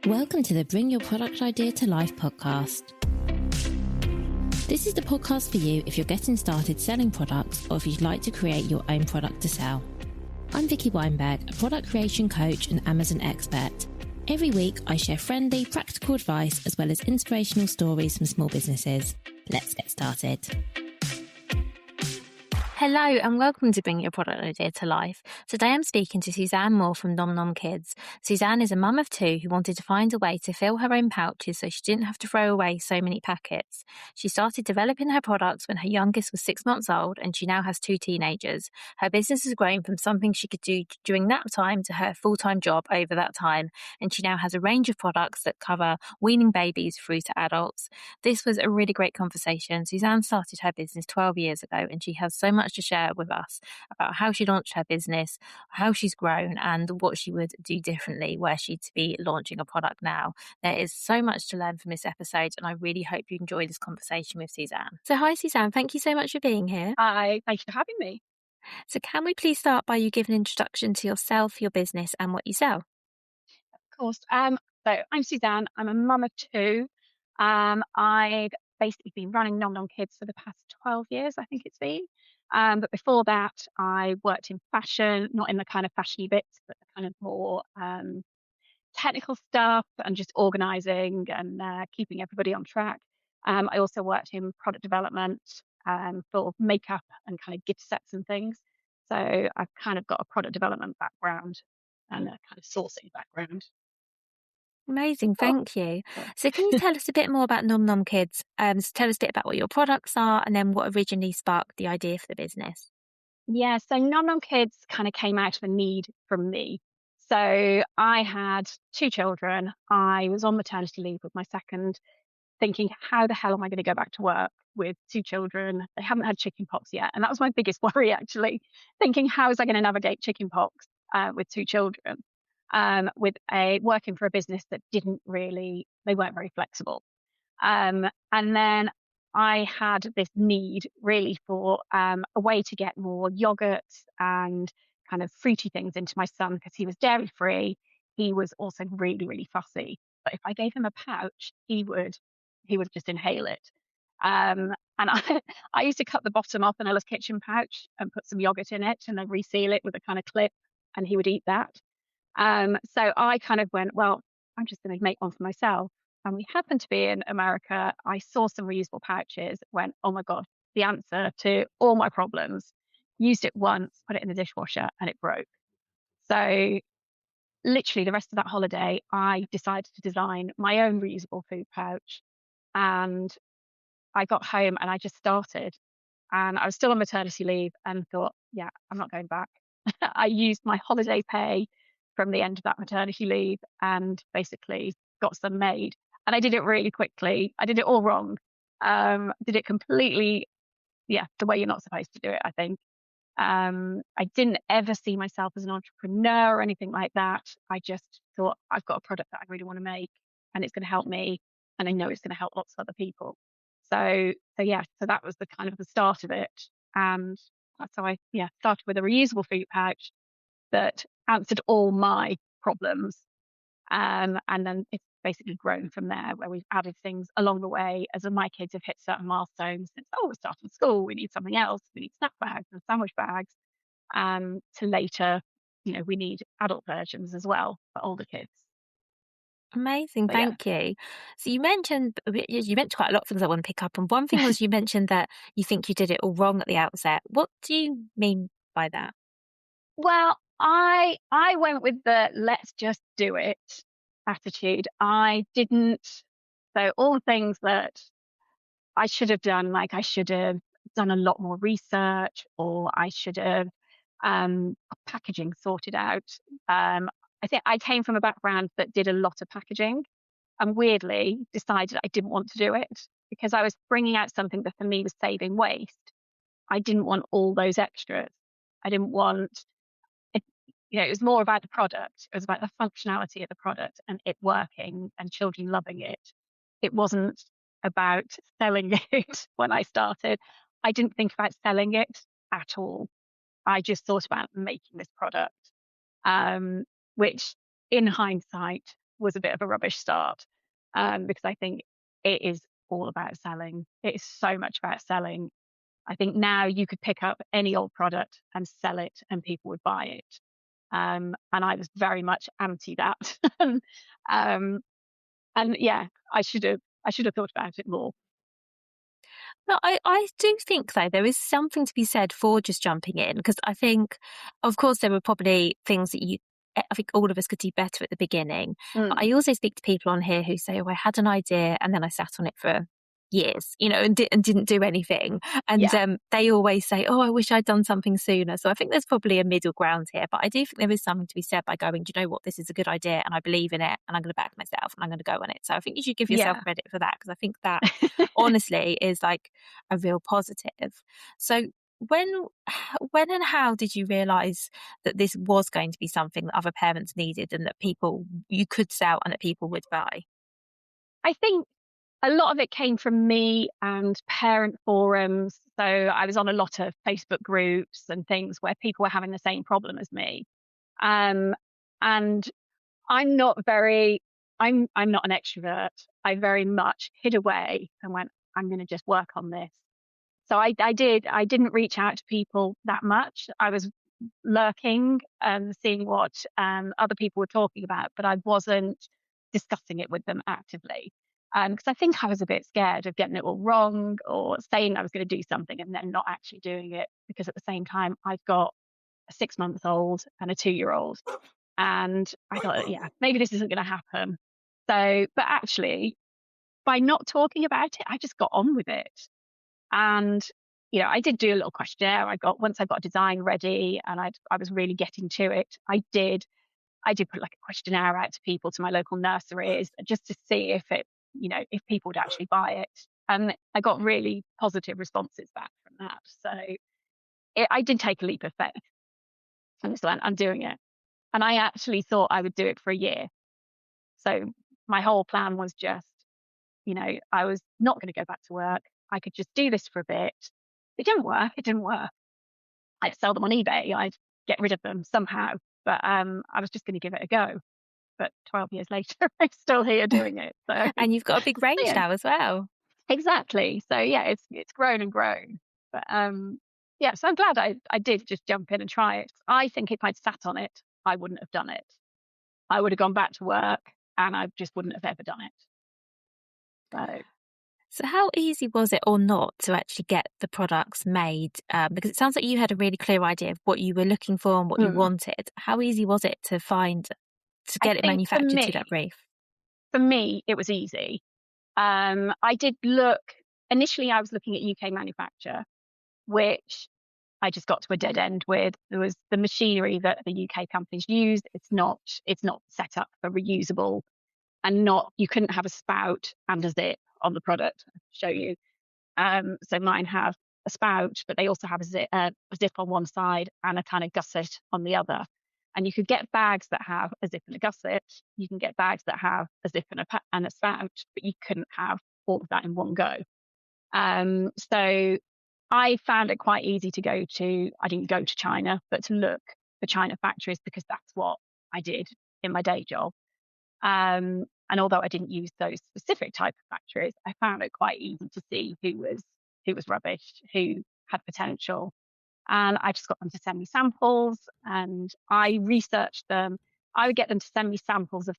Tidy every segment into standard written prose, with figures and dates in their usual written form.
Welcome to the Bring Your Product Idea to Life podcast. This is the podcast for you if you're getting started selling products or if you'd like to create your own product to sell. I'm Vicky Weinberg, a product creation coach and Amazon expert. Every week, I share friendly, practical advice as well as inspirational stories from small businesses. Let's get started. Hello and welcome to Bring Your Product Idea to Life. Today I'm speaking to Suzanne Moore from Nom Nom Kids. Suzanne is a mum of two who wanted to find a way to fill her own pouches so she didn't have to throw away so many packets. She started developing her products when her youngest was 6 months old and she now has two teenagers. Her business has grown from something she could do during nap time to her full-time job over that time, and she now has a range of products that cover weaning babies through to adults. This was a really great conversation. Suzanne started her business 12 years ago and she has so much to share with us about how she launched her business, how she's grown, and what she would do differently were she to be launching a product now. There is so much to learn from this episode, and I really hope you enjoy this conversation with Suzanne. So hi Suzanne, thank you so much for being here. Hi, thank you for having me. So can we please start by you giving an introduction to yourself, your business, and what you sell? Of course. So I'm Suzanne. I'm a mum of two. I've basically been running Nom Nom Kids for the past 12 years, I think it's been. But before that, I worked in fashion, not in the kind of fashiony bits, but the kind of more technical stuff and just organising and keeping everybody on track. I also worked in product development for makeup and kind of gift sets and things. So I've kind of got a product development background and a kind of sourcing background. Amazing, thank you. So can you tell us a bit more about Nom Nom Kids? So tell us a bit about what your products are and then what originally sparked the idea for the business. Yeah, so Nom Nom Kids kind of came out of a need from me. So I had two children. I was on maternity leave with my second, thinking, how the hell am I going to go back to work with two children? They haven't had chicken pox yet. And that was my biggest worry, actually, thinking, how is I going to navigate chicken pox with two children? Working for a business that they weren't very flexible. And then I had this need really for a way to get more yogurt and kind of fruity things into my son because he was dairy free. He was also really, really fussy. But if I gave him a pouch, he would just inhale it. And I used to cut the bottom off an Ella's Kitchen pouch and put some yogurt in it and then reseal it with a kind of clip, and he would eat that. So I kind of went, well, I'm just going to make one for myself. And we happened to be in America. I saw some reusable pouches, went, oh my God, the answer to all my problems. Used it once, put it in the dishwasher, and it broke. So literally the rest of that holiday, I decided to design my own reusable food pouch. And I got home and I just started. And I was still on maternity leave and thought, yeah, I'm not going back. I used my holiday pay from the end of that maternity leave and basically got some made. And I did it really quickly. I did it all wrong. Did it completely, the way you're not supposed to do it, I think. I didn't ever see myself as an entrepreneur or anything like that. I just thought, I've got a product that I really want to make and it's going to help me. And I know it's going to help lots of other people. So that was the kind of the start of it. And that's how I started with a reusable food pouch that answered all my problems. And then it's basically grown from there, where we've added things along the way as my kids have hit certain milestones. It's, we're starting school, we need something else. We need snack bags and sandwich bags. To later, we need adult versions as well for older kids. Amazing, thank you. So you mentioned quite a lot of things I want to pick up on. One thing was you mentioned that you think you did it all wrong at the outset. What do you mean by that? Well, I went with the let's just do it attitude. I didn't. So all the things that I should have done, like I should have done a lot more research, or I should have packaging sorted out. I think I came from a background that did a lot of packaging and weirdly decided I didn't want to do it because I was bringing out something that for me was saving waste. I didn't want all those extras. I didn't want it. It was more about the product. It was about the functionality of the product and it working and children loving it. It wasn't about selling it when I started. I didn't think about selling it at all. I just thought about making this product. Which in hindsight was a bit of a rubbish start, because I think it is all about selling. It is so much about selling. I think now you could pick up any old product and sell it and people would buy it. And I was very much anti that. um, and yeah, I should have thought about it more. No, I do think though there is something to be said for just jumping in, because I think, of course, there were probably things that I think all of us could do better at the beginning. But Mm, I also speak to people on here who say, "Oh, I had an idea and then I sat on it for years, and didn't do anything." And yeah, they always say, "Oh, I wish I'd done something sooner." So I think there's probably a middle ground here. But I do think there is something to be said by going, "Do you know what? This is a good idea, and I believe in it, and I'm going to back myself, and I'm going to go on it." So I think you should give yourself yeah. credit for that, because I think that honestly is like a real positive. So when when and how did you realize that this was going to be something that other parents needed and that people you could sell and that people would buy? I think a lot of it came from me and parent forums. So I was on a lot of Facebook groups and things where people were having the same problem as me. Um, and I'm not very, I'm not an extrovert. I very much hid away and went, I'm going to just work on this. So I didn't reach out to people that much. I was lurking and seeing what other people were talking about, but I wasn't discussing it with them actively. Because I think I was a bit scared of getting it all wrong or saying I was going to do something and then not actually doing it. Because at the same time, I've got a 6 month old and a 2 year old. And I thought, yeah, maybe this isn't going to happen. So, but actually, by not talking about it, I just got on with it. And, I did do a little questionnaire. Once I got a design ready and I was really getting to it, I did put like a questionnaire out to people, to my local nurseries, just to see if people would actually buy it. And I got really positive responses back from that. So I did take a leap of faith and just went, I'm doing it. And I actually thought I would do it for a year. So my whole plan was just, I was not going to go back to work. I could just do this for a bit. It didn't work. It didn't work. I'd sell them on eBay. I'd get rid of them somehow. But I was just going to give it a go. But 12 years later, I'm still here doing it. So And you've got a big range yeah, now as well. exactly. So yeah, it's grown and grown. But yeah, so I'm glad I did just jump in and try it. I think if I'd sat on it, I wouldn't have done it. I would have gone back to work and I just wouldn't have ever done it. So So how easy was it or not to actually get the products made? Because it sounds like you had a really clear idea of what you were looking for and what you mm, wanted. How easy was it to I get it think manufactured to that brief? it was easy. I did look initially. I was looking at UK manufacture, which I just got to a dead end with. There was the machinery that the UK companies used. It's not set up for reusable, and not you couldn't have a spout and a zip on the product. I'll show you. So mine have a spout, but they also have a zip on one side and a kind of gusset on the other. And you could get bags that have a zip and a gusset. You can get bags that have a zip and a spout, but you couldn't have all of that in one go. So I found it quite easy to go to. I didn't go to China, but to look for China factories because that's what I did in my day job. And although I didn't use those specific type of factories, I found it quite easy to see who was rubbish, who had potential. And I just got them to send me samples and I researched them. I would get them to send me samples of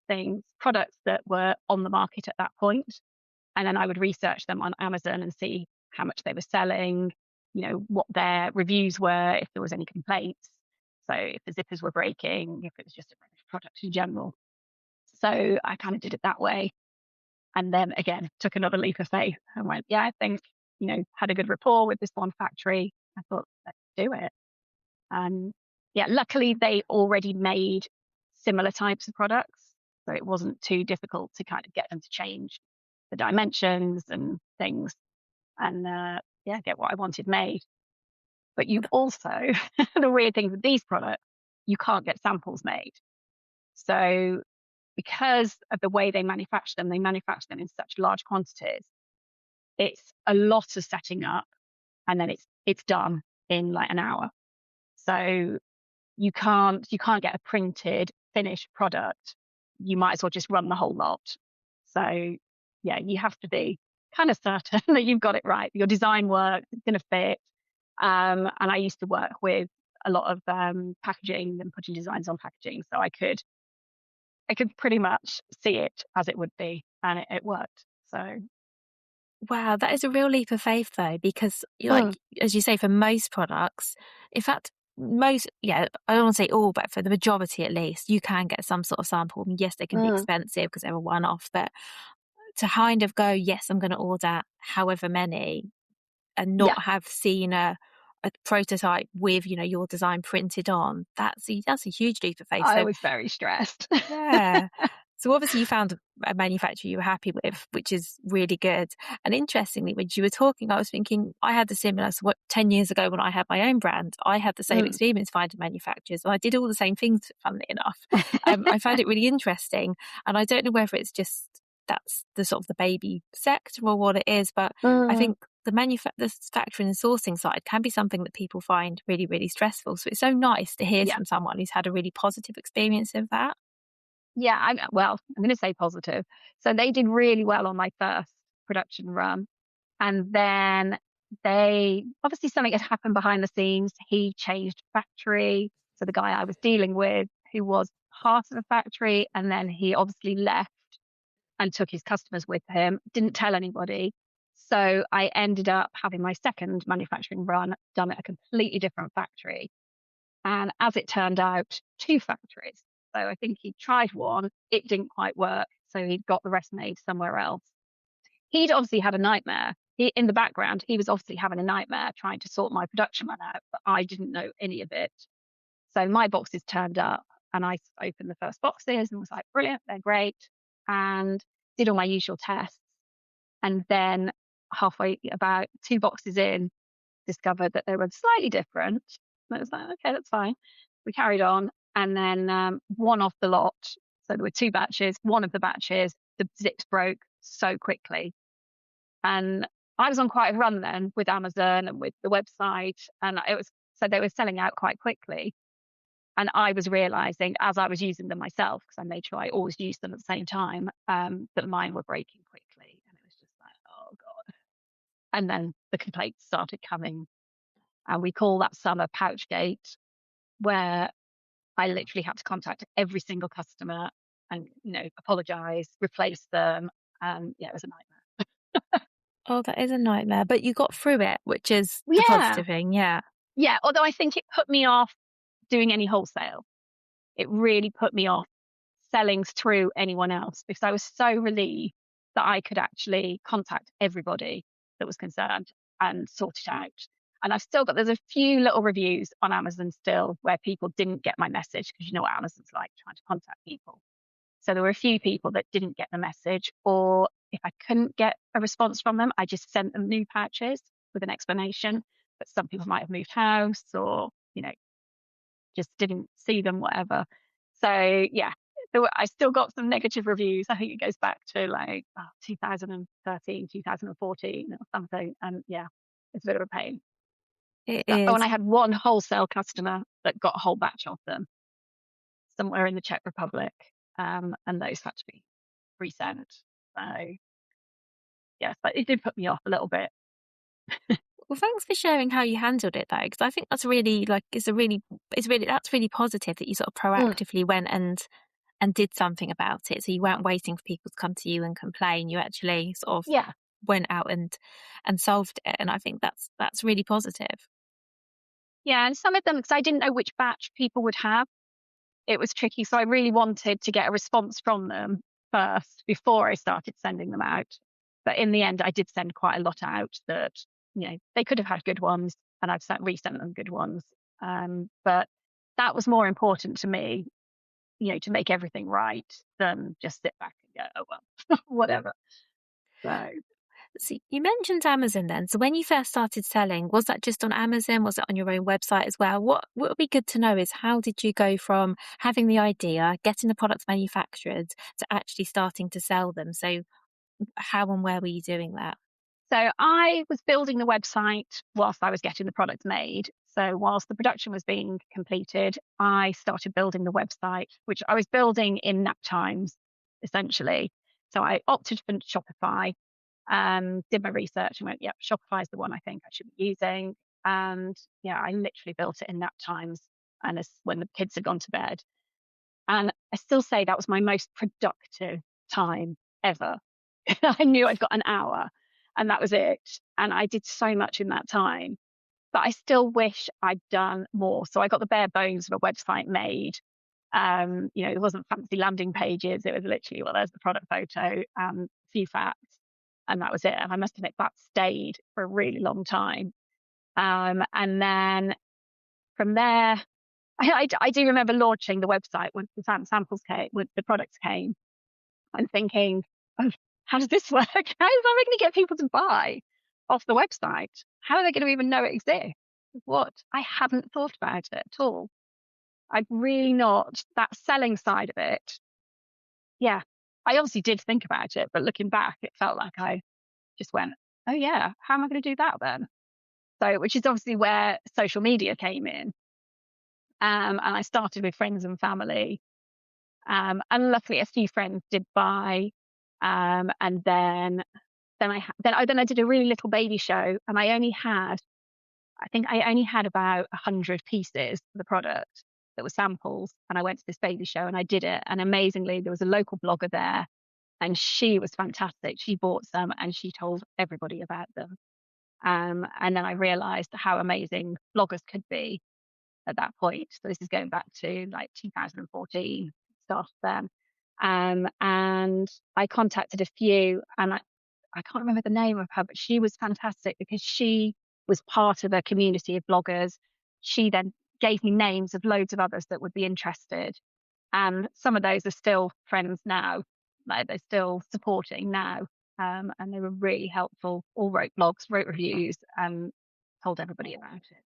products that were on the market at that point. And then I would research them on Amazon and see how much they were selling, what their reviews were, if there was any complaints. So if the zippers were breaking, if it was just a rubbish product in general. So I kind of did it that way. And then again, took another leap of faith and went, yeah, I think, had a good rapport with this one factory. I thought, let's do it. And yeah, luckily they already made similar types of products. So it wasn't too difficult to kind of get them to change the dimensions and things and yeah, get what I wanted made. But you also, the weird thing with these products, you can't get samples made. So because of the way they manufacture them in such large quantities. It's a lot of setting up, and then it's done in like an hour. So you can't get a printed finished product you might as well just run the whole lot. So yeah, you have to be kind of certain that you've got it right. Your design works, it's going to fit. And I used to work with a lot of packaging and putting designs on packaging, so I could pretty much see it as it would be, and it worked. So Wow, that is a real leap of faith though, because like mm, as you say, for most products, in fact, most, yeah, I don't want to say all, but for the majority at least, you can get some sort of sample. I mean, yes, they can be mm, expensive because they're a one-off, but to kind of go, yes, I'm going to order however many, and yeah, not have seen a prototype with, your design printed on, that's a huge leap of faith. I So was very stressed. yeah. So obviously you found a manufacturer you were happy with, which is really good. And interestingly, when you were talking, I was thinking I had the similar, so what, 10 years ago when I had my own brand, I had the same Mm. experience finding manufacturers, and I did all the same things, funnily enough. I found it really interesting. And I don't know whether it's just that's the sort of the baby sector or what it is, but I Mm, think the manufacturing and sourcing side can be something that people find really, really stressful. So it's so nice to hear yeah. from someone who's had a really positive experience of that. Yeah, I'm going to say positive. So they did really well on my first production run. And then they obviously something had happened behind the scenes. He changed factory. So the guy I was dealing with, who was part of the factory, and then he obviously left and took his customers with him, didn't tell anybody. So I ended up having my second manufacturing run done at a completely different factory. And as it turned out, two factories. So I think he tried one, it didn't quite work. So he'd got the rest made somewhere else. He'd obviously had a nightmare. In the background, he was obviously having a nightmare trying to sort my production run out, but I didn't know any of it. So my boxes turned up and I opened the first boxes and was like, brilliant, they're great. And did all my usual tests. And then halfway, about two boxes in, discovered that they were slightly different. And I was like, okay, that's fine. We carried on. And then one off the lot. So there were two batches. One of the batches, the zips broke so quickly. And I was on quite a run then with Amazon and with the website. And it was so they were selling out quite quickly. And I was realizing as I was using them myself, because I made sure I always used them at the same time, that mine were breaking quickly. And it was just like, oh God. And then the complaints started coming. And we call that summer Pouchgate, where I literally had to contact every single customer and, apologize, replace them. Yeah, it was a nightmare. Oh, that is a nightmare, but you got through it, which is the Yeah. positive thing, yeah. Yeah. Although I think it put me off doing any wholesale. It really put me off selling through anyone else because I was so relieved that I could actually contact everybody that was concerned and sort it out. And there's a few little reviews on Amazon still where people didn't get my message because you know what Amazon's like trying to contact people. So there were a few people that didn't get the message, or if I couldn't get a response from them, I just sent them new patches with an explanation. But some people might have moved house or, just didn't see them, whatever. So yeah, I still got some negative reviews. I think it goes back to like 2013, 2014 or something. And yeah, it's a bit of a pain. It Oh, and is. I had one wholesale customer that got a whole batch of them somewhere in the Czech Republic. And those had to be resent. So yes, but it did put me off a little bit. Well, thanks for sharing how you handled it though, because I think that's really that's really positive that you sort of Mm, proactively went and did something about it. So you weren't waiting for people to come to you and complain. You actually sort of yeah. went out and solved it. And I think that's really positive. Yeah. And some of them, because I didn't know which batch people would have, it was tricky. So I really wanted to get a response from them first before I started sending them out. But in the end, I did send quite a lot out that, they could have had good ones and I've resent them good ones. But that was more important to me, to make everything right than just sit back and go, oh, well, whatever. So, So you mentioned Amazon then. So when you first started selling, was that just on Amazon? Was it on your own website as well? What would be good to know is how did you go from having the idea, getting the products manufactured, to actually starting to sell them? So how and where were you doing that? so I was building the website whilst I was getting the product made. So whilst the production was being completed, I started building the website, which I was building in nap times, essentially. So I opted for Shopify, did my research and went, yep, Shopify is the one I think I should be using. And yeah, I literally built it in nap times and it's when the kids had gone to bed. And I still say that was my most productive time ever. I knew I'd got an hour and that was it. And I did so much in that time, but I still wish I'd done more. So I got the bare bones of a website made. It wasn't fancy landing pages. It was literally, well, there's the product photo, a few facts, and that was it. And I must admit that stayed for a really long time. And then from there, I do remember launching the website when the samples came, when the products came, and thinking, oh, how does this work? How am I going to get people to buy off the website? How are they going to even know it exists? What? I hadn't thought about it at all. I'd really not, that selling side of it. Yeah, I obviously did think about it, but looking back, it felt like I just went, oh yeah, how am I going to do that then? So, which is obviously where social media came in. And I started with friends and family. And luckily a few friends did buy. And then I did a really little baby show and I think I only had about 100 pieces of the product that were samples. And I went to this baby show and I did it. And amazingly, there was a local blogger there and she was fantastic. She bought some and she told everybody about them. And then I realized how amazing bloggers could be at that point. So this is going back to like 2014, started then. And I contacted a few and I can't remember the name of her, but she was fantastic because she was part of a community of bloggers. She then gave me names of loads of others that would be interested. And some of those are still friends now, like they're still supporting now. And they were really helpful, all wrote blogs, wrote reviews, and told everybody about it.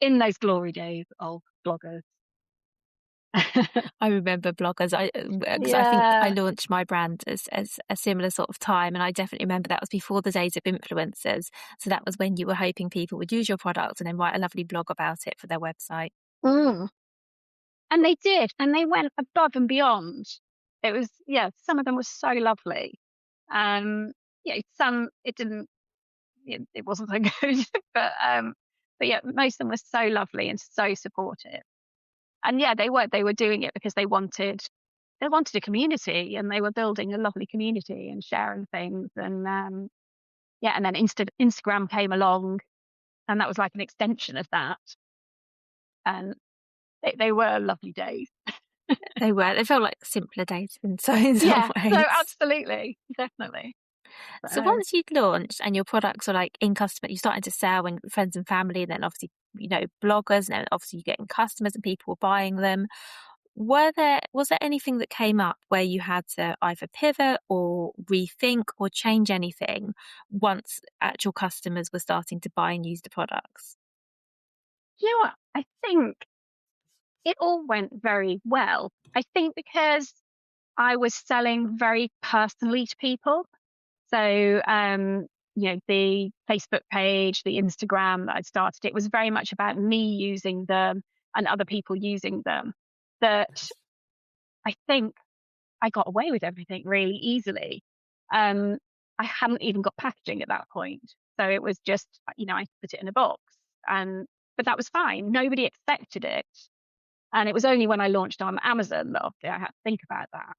In those glory days of bloggers. I remember bloggers. Because I think I Yeah. launched my brand as a similar sort of time, and I definitely remember that was before the days of influencers. So that was when you were hoping people would use your product and then write a lovely blog about it for their website. Mm. And they did, and they went above and beyond. It was, yeah, some of them were so lovely. Um, some it didn't, it wasn't so good, but yeah, most of them were so lovely and so supportive. And yeah, they were doing it because they wanted a community and they were building a lovely community and sharing things. And yeah, and then Instagram came along and that was like an extension of that. And they were lovely days. They felt like simpler days in some Yeah, so ways. absolutely, definitely. So So, once you'd launched and your products were like in customer, you started to sell and friends and family, and then obviously, bloggers, and then obviously you're getting customers and people were buying them. Was there anything that came up where you had to either pivot or rethink or change anything once actual customers were starting to buy and use the products? you know what? I think it all went very well. I think because I was selling very personally to people. So, the Facebook page, the Instagram that I'd started, it was very much about me using them and other people using them. That I think I got away with everything really easily. Um, I hadn't even got packaging at that point. So it was just, I put it in a box and, but that was fine. Nobody expected it. And it was only when I launched on Amazon that obviously I had to think about that.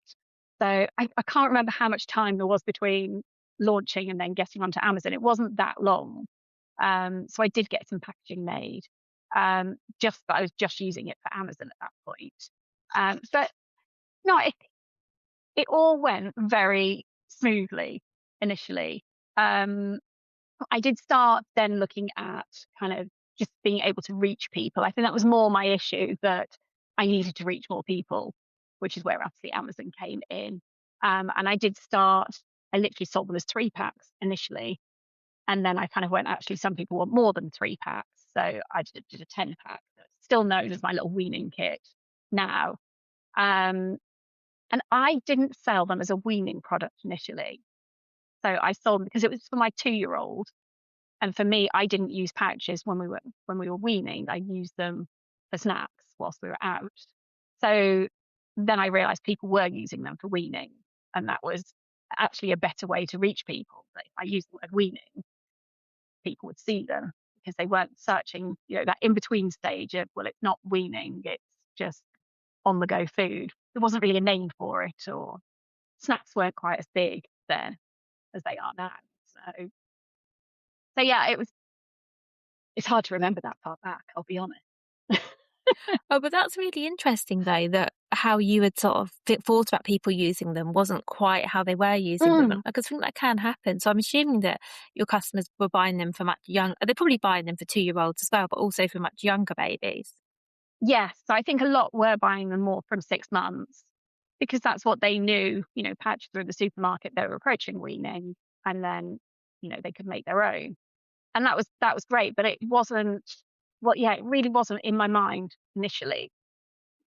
So I can't remember how much time there was between launching and then getting onto Amazon. It wasn't that long. So I did get some packaging made. Just that I was just using it for Amazon at that point. But no, it all went very smoothly initially. Um, I did start then looking at kind of just being able to reach people. I think that was more my issue, that I needed to reach more people, which is where obviously Amazon came in. And I literally sold them as 3 packs initially. And then I kind of went, actually, some people want more than 3 packs. So I did a 10 pack, still known as my little weaning kit now. Um, and I didn't sell them as a weaning product initially. So I sold them because it was for my 2-year-old. And for me, I didn't use pouches when we were weaning. I used them for snacks whilst we were out. So then I realized people were using them for weaning, and that was actually a better way to reach people. That if I used the word weaning, people would see them because they weren't searching, that in between stage of, well, it's not weaning, it's just on the go food. There wasn't really a name for it, or snacks weren't quite as big then as they are now. So yeah, it's hard to remember that far back, I'll be honest. Oh, but that's really interesting, though, that how you had sort of thought about people using them wasn't quite how they were using them. Mm. And I could think that can happen. So I'm assuming that your customers were buying them for much young. They're probably buying them for 2-year-olds as well, but also for much younger babies. Yes, so I think a lot were buying them more from 6 months because that's what they knew, patches through the supermarket, they were approaching weaning, and then, they could make their own. And that was great, but it wasn't, well, yeah, it really wasn't in my mind initially.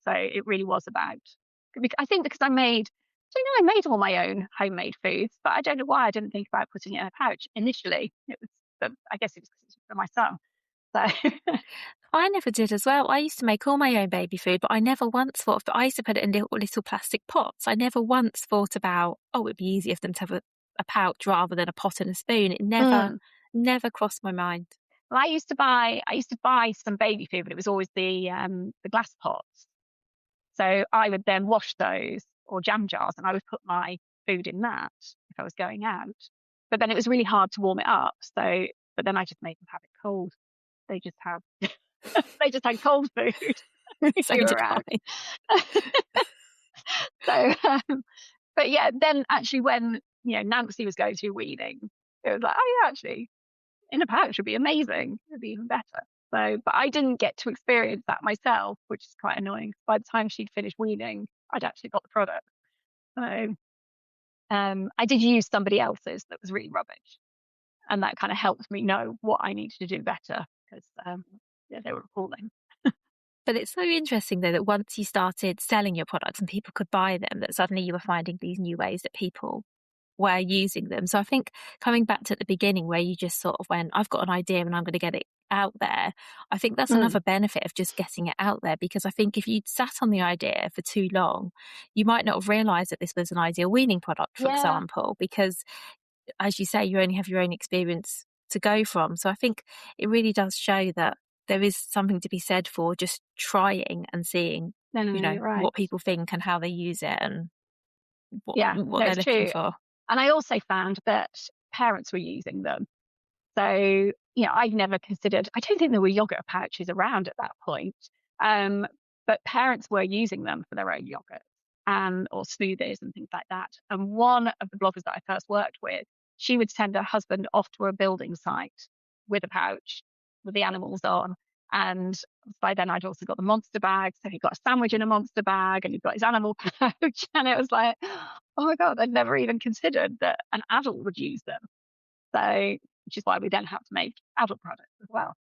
So it really was about, I think because I made all my own homemade foods, but I don't know why I didn't think about putting it in a pouch initially. But I guess it was 'cause it's for my son. So I never did as well. I used to make all my own baby food, but I never once thought of, I used to put it in little plastic pots. I never once thought about, oh, it'd be easier for them to have a pouch rather than a pot and a spoon. It never, mm. never crossed my mind. Well, I used to buy some baby food, but it was always the glass pots. So I would then wash those, or jam jars, and I would put my food in that if I was going out. But then it was really hard to warm it up. But then I just made them have it cold. They just have they just had cold food if So you did were out. I. So, but yeah, then actually when Nancy was going through weaning, it was like, oh yeah, actually in a pouch would be amazing. It'd be even better. So, but I didn't get to experience that myself, which is quite annoying. By the time she'd finished weaning, I'd actually got the product. So, I did use somebody else's that was really rubbish, and that kind of helped me know what I needed to do better because, yeah, they were appalling. But it's so interesting, though, that once you started selling your products and people could buy them, that suddenly you were finding these new ways that people were using them. So I think coming back to the beginning where you just sort of went, I've got an idea and I'm going to get it out there. I think that's Mm. another benefit of just getting it out there, because I think if you'd sat on the idea for too long, you might not have realised that this was an ideal weaning product, for Yeah, example, because as you say, you only have your own experience to go from. So I think it really does show that there is something to be said for just trying and seeing, no, no, no, you're right. what people think and how they use it and Yeah, what no, they're it's looking true. for. And I also found that parents were using them. So, I've never considered, I don't think there were yogurt pouches around at that point. Um, but parents were using them for their own yogurt and or smoothies and things like that. And one of the bloggers that I first worked with, she would send her husband off to a building site with a pouch with the animals on. And by then I'd also got the monster bag. So he got a sandwich in a monster bag and he got his animal pouch. And it was like, oh my God, I'd never even considered that an adult would use them. So, which is why we then have to make adult products as well.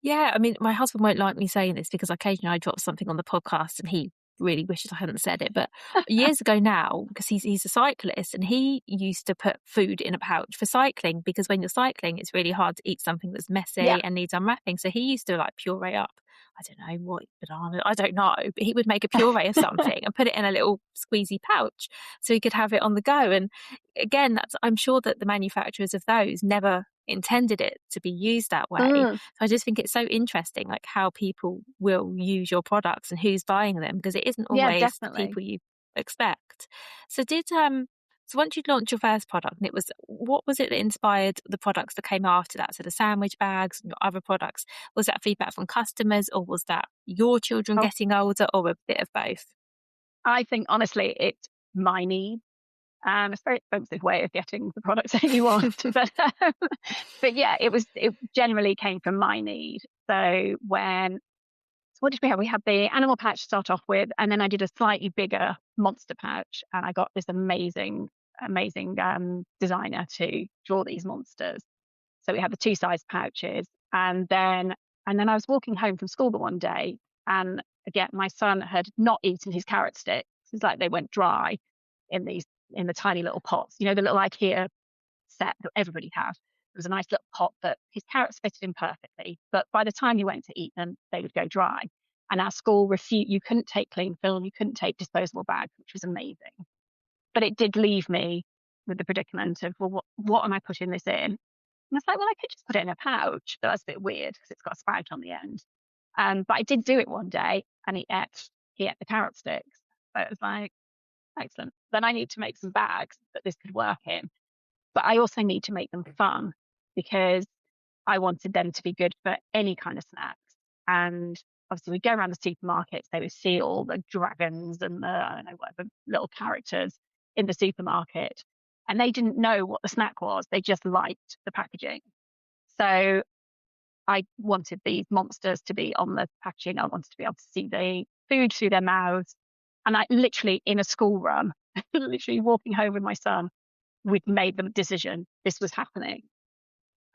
Yeah, I mean, my husband won't like me saying this because occasionally I drop something on the podcast and he really wishes I hadn't said it. But years ago now, because he's a cyclist and he used to put food in a pouch for cycling, because when you're cycling, it's really hard to eat something that's Yeah. messy and needs unwrapping. So he used to like puree up, I don't know what banana, I don't know, but he would make a puree of something and put it in a little squeezy pouch so he could have it on the go. And again, I'm sure that the manufacturers of those never intended it to be used that way. Mm, So I just think it's so interesting, like how people will use your products and who's buying them, because it isn't yeah, always the definitely. people you expect. So so once you'd launched your first product, and what was it that inspired the products that came after that? So the sandwich bags and your other products, was that feedback from customers, or was that your children Oh, getting older, or a bit of both? I think honestly, it's my need. It's a very expensive way of getting the products that you want, but yeah, it generally came from my need. So what did we have? We had the animal pouch to start off with, and then I did a slightly bigger monster pouch, and I got this amazing designer to draw these monsters. So we had the two size pouches, and then I was walking home from school the one day, and again my son had not eaten his carrot sticks. It's like they went dry in the tiny little pots, the little IKEA set that everybody has. was a nice little pot that his carrots fitted in perfectly. But by the time you went to eat them, they would go dry. And our school refused, you couldn't take cling film, you couldn't take disposable bags, which was amazing. But it did leave me with the predicament of, well, what am I putting this in? And I was like, well, I could just put it in a pouch. But that's a bit weird because it's got a spout on the end. But I did do it one day and he ate the carrot sticks. So it was like, excellent. Then I need to make some bags that this could work in. But I also need to make them fun because I wanted them to be good for any kind of snacks. And obviously, we go around the supermarkets, they would see all the dragons and the, I don't know, whatever little characters in the supermarket. And they didn't know what the snack was. They just liked the packaging. So I wanted these monsters to be on the packaging. I wanted to be able to see the food through their mouths. And I literally, in a school run, literally walking home with my son, we'd made the decision this was happening.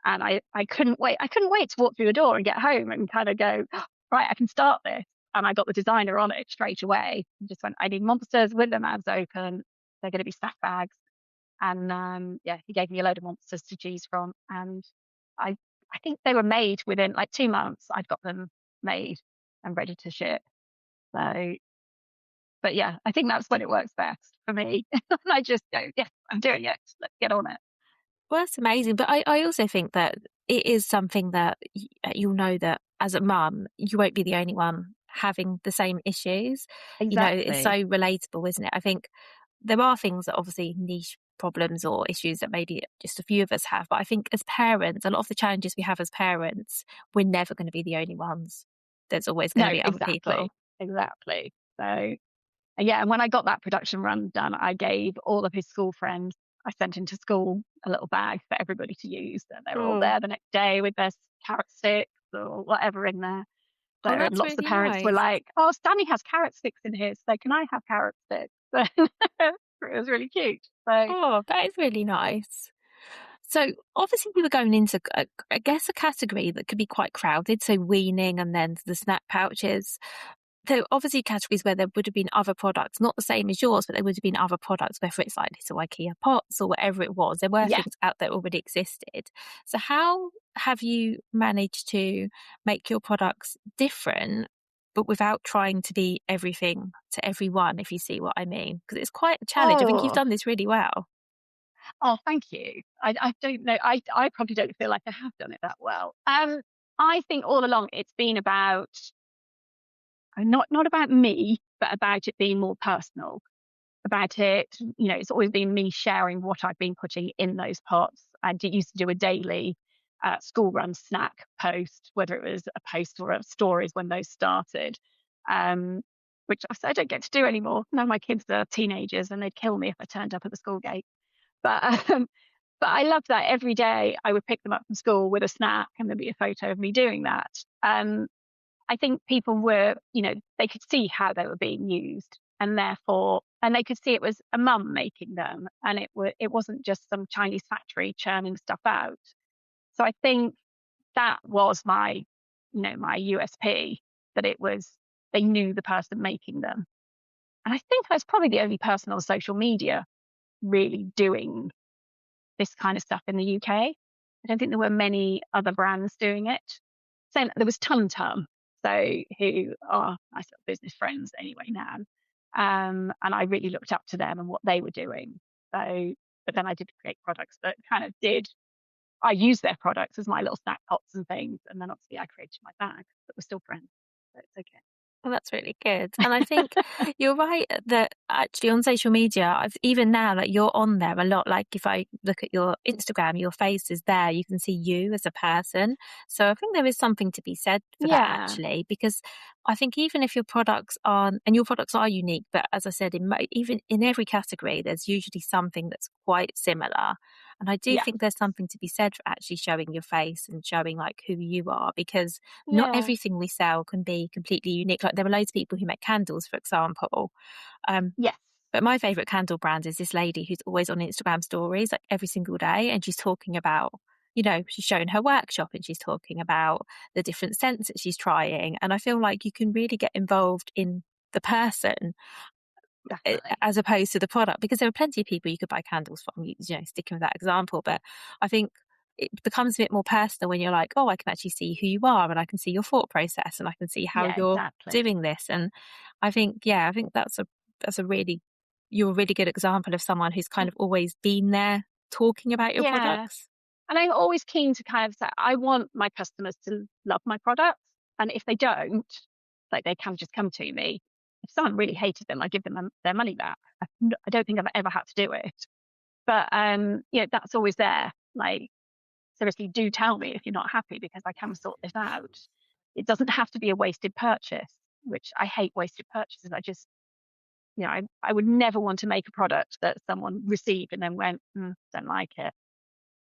And I couldn't wait. I couldn't wait to walk through the door and get home and kind of go, right, I can start this. And I got the designer on it straight away. And just went, I need monsters with their mouths open. They're going to be snack bags. And yeah, he gave me a load of monsters to choose from. And I I think they were made within like 2 months. I'd got them made and ready to ship. So, but yeah, I think that's when it works best for me. And I just go, yes, I'm doing it. Let's get on it. Well, that's amazing. But I also think that it is something that you'll know that as a mum, you won't be the only one having the same issues. You know, it's so Exactly. relatable, isn't it? I think there are things that obviously niche problems or issues that maybe just a few of us have. But I think as parents, a lot of the challenges we have as parents, we're never going to be the only ones. There's always going No, to be other people. exactly. Exactly. So, yeah, and when I got that production run done, I gave all of his school friends, I sent into school a little bag for everybody to use. And they were all Oh, there the next day with their carrot sticks or whatever in there. So, oh, and that's lots of really parents were nice. like, oh, Stanley has carrot sticks in his, so can I have carrot sticks? It was really cute. So, Oh, that is really nice. So obviously we were going into, I guess, a category that could be quite crowded. So weaning and then the snack pouches. There are obviously categories where there would have been other products, not the same as yours, but there would have been other products, whether it's like little IKEA pots or whatever it was. There were yeah. things out there already existed. So how have you managed to make your products different, but without trying to be everything to everyone, if you see what I mean? Because it's quite a challenge. I think you've Oh, done this really well. oh, thank you. I don't know. I probably don't feel like I have done it that well. I think all along it's been about not about me, but about it being more personal. About it, it's always been me sharing what I've been putting in those pots. Used to do a daily school run snack post, whether it was a post or a stories when those started, um, which I don't get to do anymore. Now my kids are teenagers and they'd kill me if I turned up at the school gate. But but I love that every day I would pick them up from school with a snack and there'd be a photo of me doing that. I think people were, they could see how they were being used and therefore, and they could see it was a mum making them and it wasn't just some Chinese factory churning stuff out. So I think that was my USP, that they knew the person making them. And I think I was probably the only person on social media really doing this kind of stuff in the UK. I don't think there were many other brands doing it. So there was Tum Tum, who are my sort of business friends anyway now. And I really looked up to them and what they were doing. So, but then I did create products that kind of I used their products as my little snack pots and things. And then obviously I created my bag, but we're still friends. So it's okay. Well, that's really good. And I think you're right that actually on social media, even now, like you're on there a lot. Like if I look at your Instagram, your face is there. You can see you as a person. So I think there is something to be said for that Yeah. actually, because I think even if your products aren't, and your products are unique, but as I said, even in every category, there's usually something that's quite similar. And I do Yeah. think there's something to be said for actually showing your face and showing like who you are, because not Yeah. everything we sell can be completely unique. Like there are loads of people who make candles, for example. Um, Yes. but my favourite candle brand is this lady who's always on Instagram stories, like every single day, and she's talking about, she's showing her workshop and she's talking about the different scents that she's trying. And I feel like you can really get involved in the person Definitely. as opposed to the product, because there are plenty of people you could buy candles from, sticking with that example. But I think it becomes a bit more personal when you're like, oh, I can actually see who you are, and I can see your thought process, and I can see how Yeah, you're exactly. doing this. And I think that's a really, you're a really good example of someone who's kind Mm, of always been there talking about your yeah. products. And I'm always keen to kind of say, I want my customers to love my products. And if they don't, like they can just come to me. If someone really hated them, I give them their money back. I don't think I've ever had to do it. But that's always there. Like, seriously, do tell me if you're not happy because I can sort this out. It doesn't have to be a wasted purchase, which I hate wasted purchases. I would never want to make a product that someone received and then went, don't like it.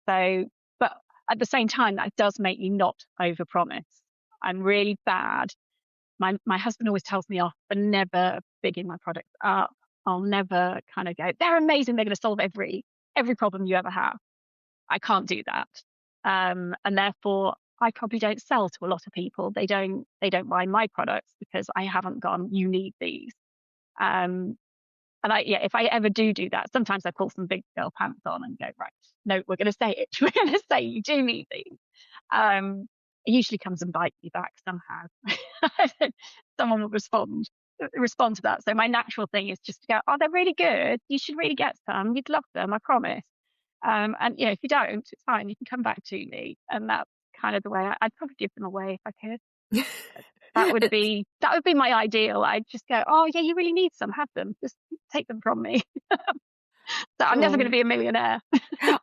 So, but at the same time, that does make me not overpromise. I'm really bad. My husband always tells me off for never bigging my products up. I'll never kind of go, they're amazing. They're going to solve every problem you ever have. I can't do that. And therefore I probably don't sell to a lot of people. They don't buy my products because I haven't gone, you need these. Um, and if I ever do that, sometimes I pull some big girl pants on and go, right, no, we're going to say it. We're going to say you do need these. It usually comes and bites me back somehow. Someone will respond to that. So my natural thing is just to go, oh, they're really good. You should really get some. You'd love them, I promise. And if you don't, it's fine. You can come back to me. And that's kind of the way I'd probably give them away if I could. That would be my ideal. I'd just go, oh yeah, you really need some, have them. Just take them from me. So I'm never going to Sure. be a millionaire.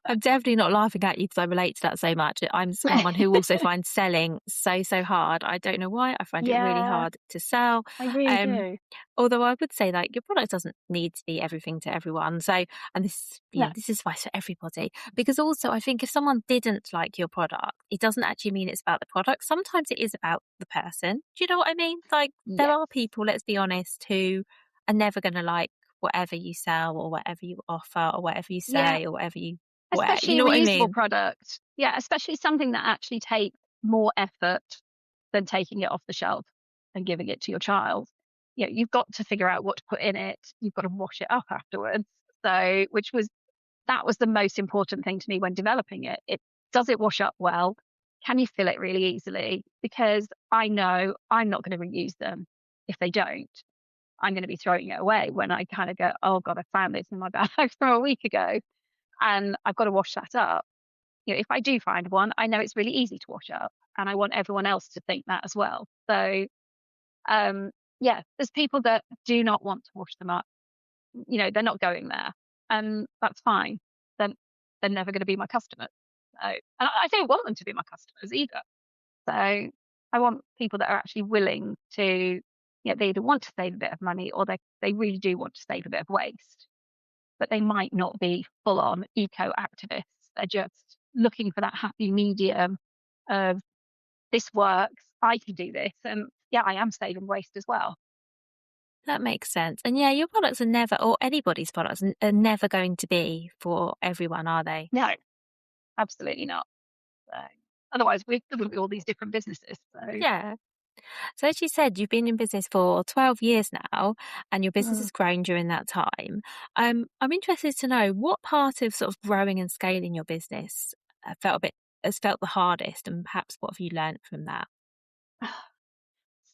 I'm definitely not laughing at you because I relate to that so much. I'm someone who also finds selling so, so hard. I don't know why. I find it really Yeah, hard to sell. I really Um, do. Although I would say like your product doesn't need to be everything to everyone. So, and this, No, this is advice for everybody. Because also I think if someone didn't like your product, it doesn't actually mean it's about the product. Sometimes it is about the person. Do you know what I mean? Like there yeah, are people, let's be honest, who are never going to like whatever you sell or whatever you offer or whatever you yeah. say or whatever you wear. You Especially a know what I reusable mean? product. Yeah, especially something that actually takes more effort than taking it off the shelf and giving it to your child. You've got to figure out what to put in it. You've got to wash it up afterwards. So, that was the most important thing to me when developing it. Does it wash up well? Can you fill it really easily? Because I know I'm not going to reuse them if they don't. I'm going to be throwing it away when I kind of go, oh God, I found this in my bag from a week ago and I've got to wash that up. If I do find one, I know it's really easy to wash up, and I want everyone else to think that as well. So, um, there's people that do not want to wash them up. They're not going there, and that's fine. Then they're never going to be my customers. So, and I don't want them to be my customers either. So, I want people that are actually willing to, they either want to save a bit of money or they really do want to save a bit of waste, but they might not be full on eco activists. They're just looking for that happy medium of this works, I can do this. And yeah, I am saving waste as well. That makes sense. And yeah, your products are never, or anybody's products are never going to be for everyone, are they? No, absolutely not. So, otherwise, there wouldn't be all these different businesses. So, Yeah. So as you said, you've been in business for 12 years now and your business mm, has grown during that time. I'm interested to know what part of sort of growing and scaling your business has felt the hardest, and perhaps what have you learned from that?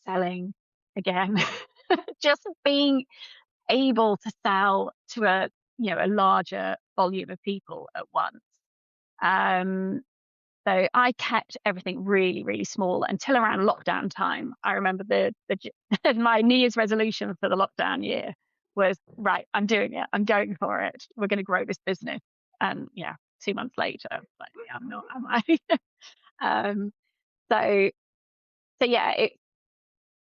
selling again, just being able to sell to a larger volume of people at once. Um, So I kept everything really, really small until around lockdown time. I remember my New Year's resolution for the lockdown year was, right, I'm doing it. I'm going for it. We're going to grow this business. And yeah, 2 months later, like, yeah, I'm not, am I? um, so, so yeah,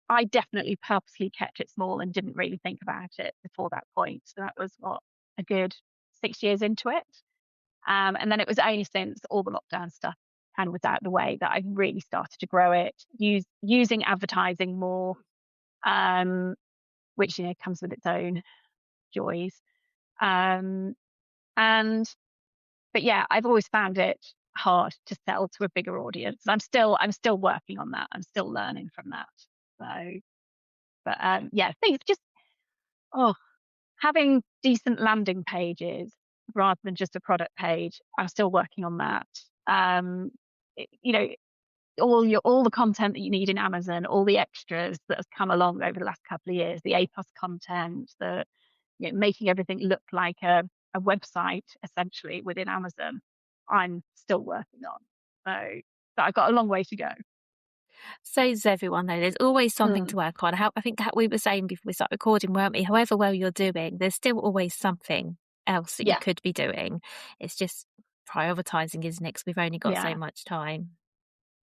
I definitely purposely kept it small and didn't really think about it before that point. So that was a good 6 years into it. And then it was only since all the lockdown stuff kind of was out of the way that I really started to grow it, using advertising more, um, which comes with its own joys. Um, and but yeah, I've always found it hard to sell to a bigger audience. I'm still working on that. I'm still learning from that. So, but yeah, things just oh having decent landing pages rather than just a product page. I'm still working on that. You know, all the content that you need in Amazon, all the extras that have come along over the last couple of years, the A plus content, making everything look like a website essentially within Amazon, I'm still working on. So I've got a long way to go. So does everyone though. There's always something to Mm, work on. I think how we were saying before we start recording, weren't we? However well you're doing, there's still always something else that you yeah, could be doing. It's just prioritizing, isn't it? 'Cause we've only got so yeah, much time.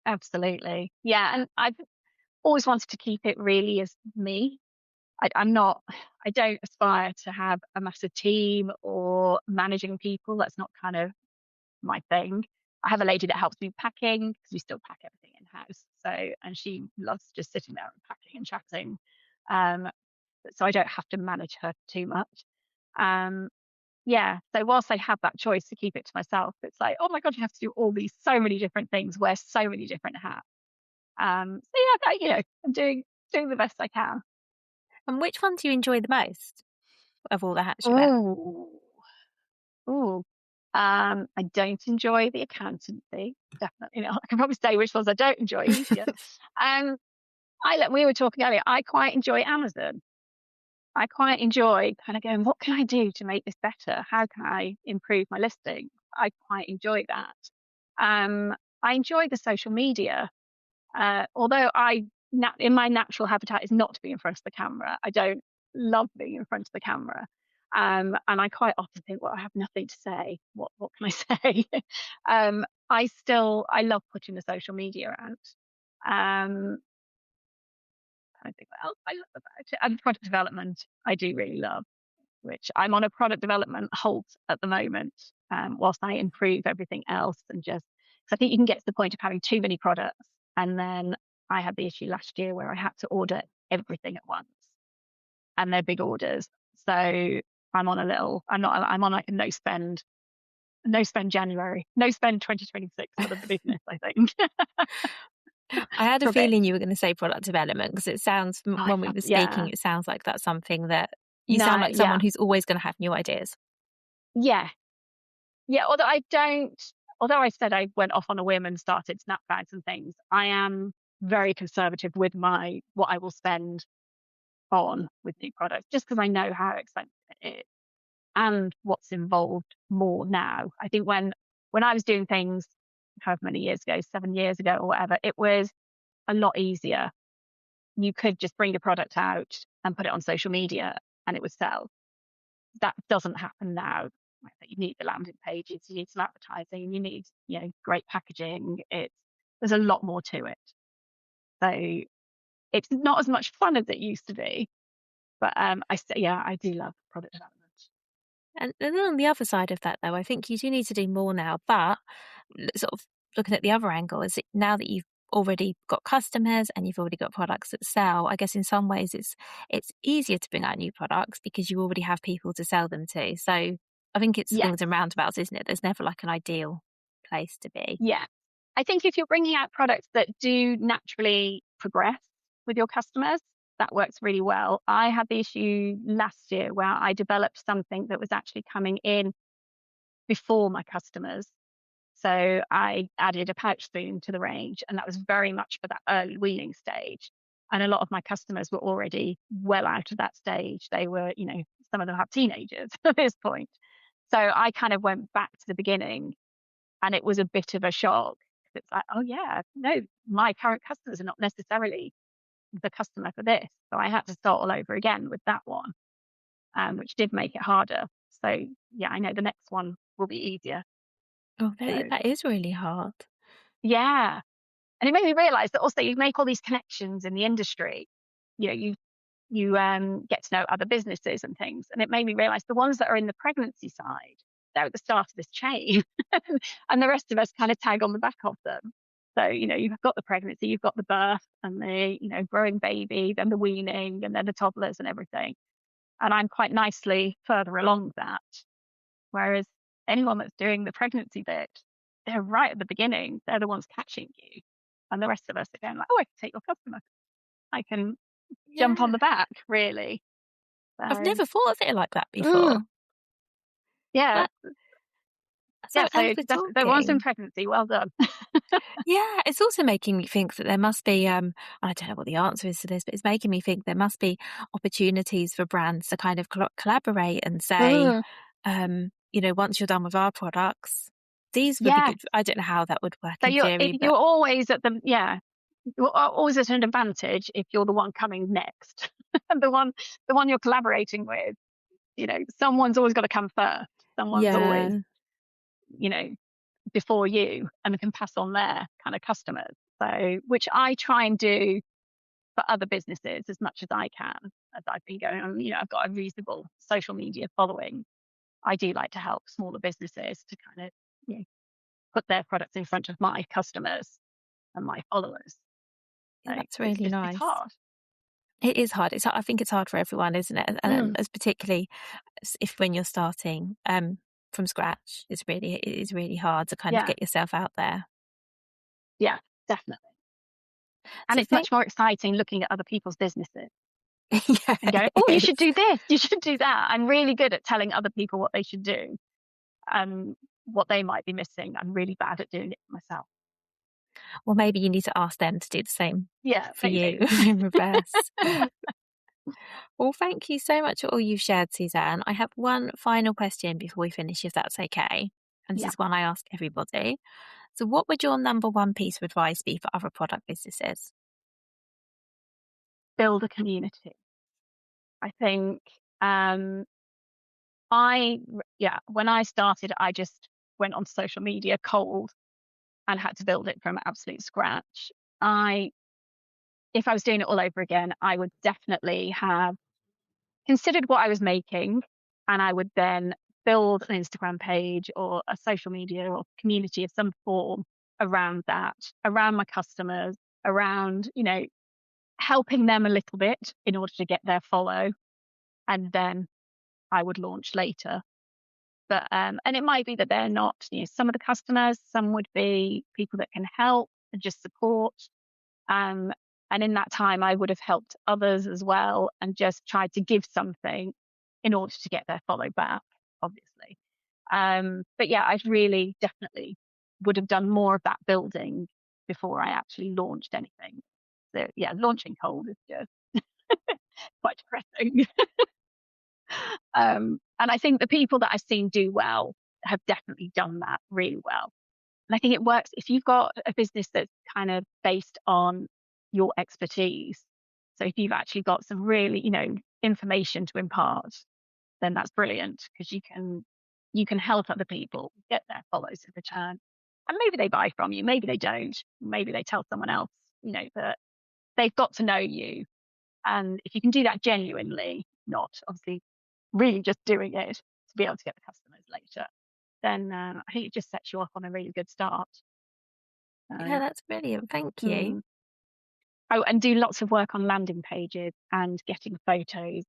absolutely. Yeah, and I've always wanted to keep it really as me. I'm not, I don't aspire to have a massive team or managing people. That's not kind of my thing. I have a lady that helps me packing because we still pack everything in house. So, and she loves just sitting there and packing and chatting. Um, so I don't have to manage her too much. Um, yeah. So whilst I have that choice to keep it to myself, it's like, oh my God, you have to do all these so many different things, wear so many different hats. So yeah, I'm doing the best I can. And which one do you enjoy the most of all the hats you wear? Oh, oh. I don't enjoy the accountancy. Definitely not. I can probably say which ones I don't enjoy easier. Um, we were talking earlier. I quite enjoy Amazon. I quite enjoy kind of going, what can I do to make this better? How can I improve my listing? I quite enjoy that. I enjoy the social media. Although in my natural habitat is not to be in front of the camera. I don't love being in front of the camera. And I quite often think, well, I have nothing to say. What can I say? I love putting the social media out. I think what else I love about it. And product development, I do really love, which I'm on a product development halt at the moment, whilst I improve everything else and just, because I think you can get to the point of having too many products. And then I had the issue last year where I had to order everything at once and they're big orders. So I'm on like a no spend January, no spend 2026 for the business, I think. I had a For a bit. feeling you were going to say product development because it sounds, Oh, when we were yeah. speaking, it sounds like that's something that you sound No, like someone yeah. who's always going to have new ideas. Yeah. Yeah, although I said I went off on a whim and started snap bags and things, I am very conservative with my what I will spend on with new products, just because I know how expensive it is and what's involved more now. I think when I was doing things however many years ago, 7 years ago or whatever, it was a lot easier. You could just bring a product out and put it on social media and it would sell. That doesn't happen now. Like, you need the landing pages, you need some advertising, you need, great packaging. There's a lot more to it. So it's not as much fun as it used to be. But yeah, I do love product development. And then on the other side of that, though, I think you do need to do more now. But sort of looking at the other angle, is it now that you've already got customers and you've already got products that sell? I guess in some ways it's easier to bring out new products because you already have people to sell them to. So I think it's Yes, swings and roundabouts, isn't it? There's never like an ideal place to be. yeah. I think if you're bringing out products that do naturally progress with your customers, that works really well. I had the issue last year where I developed something that was actually coming in before my customers. So I added a pouch spoon to the range, and that was very much for that early weaning stage. And a lot of my customers were already well out of that stage. They were, some of them have teenagers at this point. So I kind of went back to the beginning, and it was a bit of a shock. It's like, oh yeah, no, my current customers are not necessarily the customer for this. So I had to start all over again with that one, which did make it harder. So yeah, I know the next one will be easier. Oh, So that is really hard. yeah. And it made me realize that also you make all these connections in the industry. You get to know other businesses and things. And it made me realize the ones that are in the pregnancy side, they're at the start of this chain. And the rest of us kind of tag on the back of them. So, you've got the pregnancy, you've got the birth and the, growing baby, then the weaning and then the toddlers and everything. And I'm quite nicely further along that. Whereas anyone that's doing the pregnancy bit, they're right at the beginning. They're the ones catching you. And the rest of us are going like, oh, I can take your customer. I can jump on Yeah. the back, really. I've So, never thought of it like that before. mm, yeah, That So thanks for there was some talking. pregnancy. Well done. Yeah, it's also making me think that there must be, I don't know what the answer is to this, but it's making me think there must be opportunities for brands to kind of collaborate and say, Mm, once you're done with our products, these would be yeah. good. I don't know how that would work So in theory, you're but always at the you're always at an advantage if you're the one coming next, the one you're collaborating with. Someone's always got to come first. Someone's always yeah, you know before you and can pass on their kind of customers. So, which I try and do for other businesses as much as I can. As I've been going on, I've got a reasonable social media following. I do like to help smaller businesses to kind of put their products in front of my customers and my followers. yeah, So that's really it's nice. hard. It is hard. I think it's hard for everyone, isn't it? And Mm, as particularly if when you're starting from scratch, it is really hard to kind of yeah, get yourself out there. yeah, definitely. And So it's much more exciting looking at other people's businesses yeah, and going, "Oh, you it should is. do this. You should do that." I'm really good at telling other people what they should do and what they might be missing. I'm really bad at doing it myself. Well, maybe you need to ask them to do the same Yeah, for you maybe. in reverse. Well, thank you so much for all you've shared, Suzanne. I have one final question before we finish, if that's okay. And this Yeah, is one I ask everybody. So, what would your number one piece of advice be for other product businesses? build a community. I think I yeah, when I started, I just went on social media cold and had to build it from absolute scratch. I If I was doing it all over again, I would definitely have considered what I was making, and I would then build an Instagram page or a social media or community of some form around that, around my customers, around, helping them a little bit in order to get their follow, and then I would launch later. But and it might be that they're not, some of the customers, some would be people that can help and just support. Um, and in that time, I would have helped others as well and just tried to give something in order to get their follow back, obviously. But yeah, I really definitely would have done more of that building before I actually launched anything. So yeah, launching cold is just quite depressing. And I think the people that I've seen do well have definitely done that really well. And I think it works if you've got a business that's kind of based on your expertise. So if you've actually got some really, information to impart, then that's brilliant because you can help other people get their follows in return. And maybe they buy from you, maybe they don't, maybe they tell someone else, but they've got to know you. And if you can do that genuinely, not obviously really just doing it to be able to get the customers later, then I think it just sets you off on a really good start. Yeah, So, that's brilliant. Thank you. mm. Oh, and do lots of work on landing pages and getting photos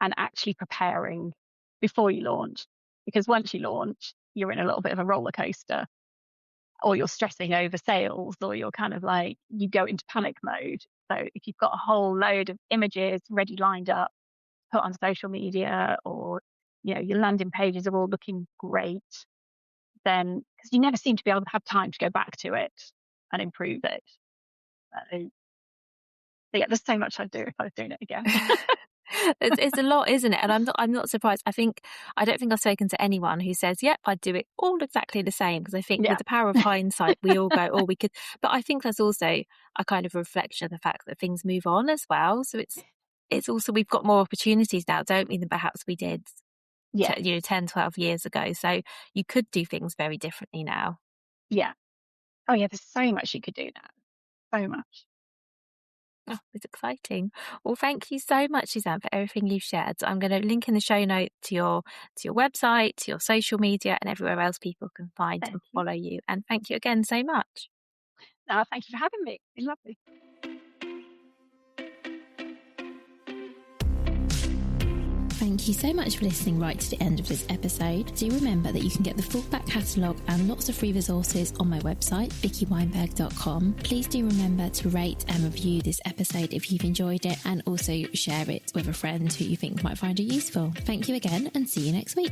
and actually preparing before you launch. Because once you launch, you're in a little bit of a roller coaster, or you're stressing over sales, or you're kind of like, you go into panic mode. So if you've got a whole load of images ready lined up, put on social media, or your landing pages are all looking great, then because you never seem to be able to have time to go back to it and improve it. So yeah, there's so much I'd do if I was doing it again. It's a lot, isn't it? And I'm not surprised. I don't think I've spoken to anyone who says, "Yep, I'd do it all exactly the same." Because I think with Yeah, the power of hindsight, we all go, "Oh, we could." But I think that's also a kind of reflection of the fact that things move on as well. So it's also we've got more opportunities now, don't we, than perhaps we did, yeah, 10, 12 years ago. So you could do things very differently now. yeah. Oh yeah, there's so much you could do now. So much. Oh, it's exciting. Well, thank you so much, Suzanne, for everything you've shared. So I'm going to link in the show note to your website, to your social media, and everywhere else people can find Thank and you. follow you. And thank you again so much. Thank you for having me. It's been lovely. Thank you so much for listening right to the end of this episode. Do remember that you can get the full back catalogue and lots of free resources on my website, vickyweinberg.com. Please do remember to rate and review this episode if you've enjoyed it, and also share it with a friend who you think might find it useful. Thank you again, and see you next week.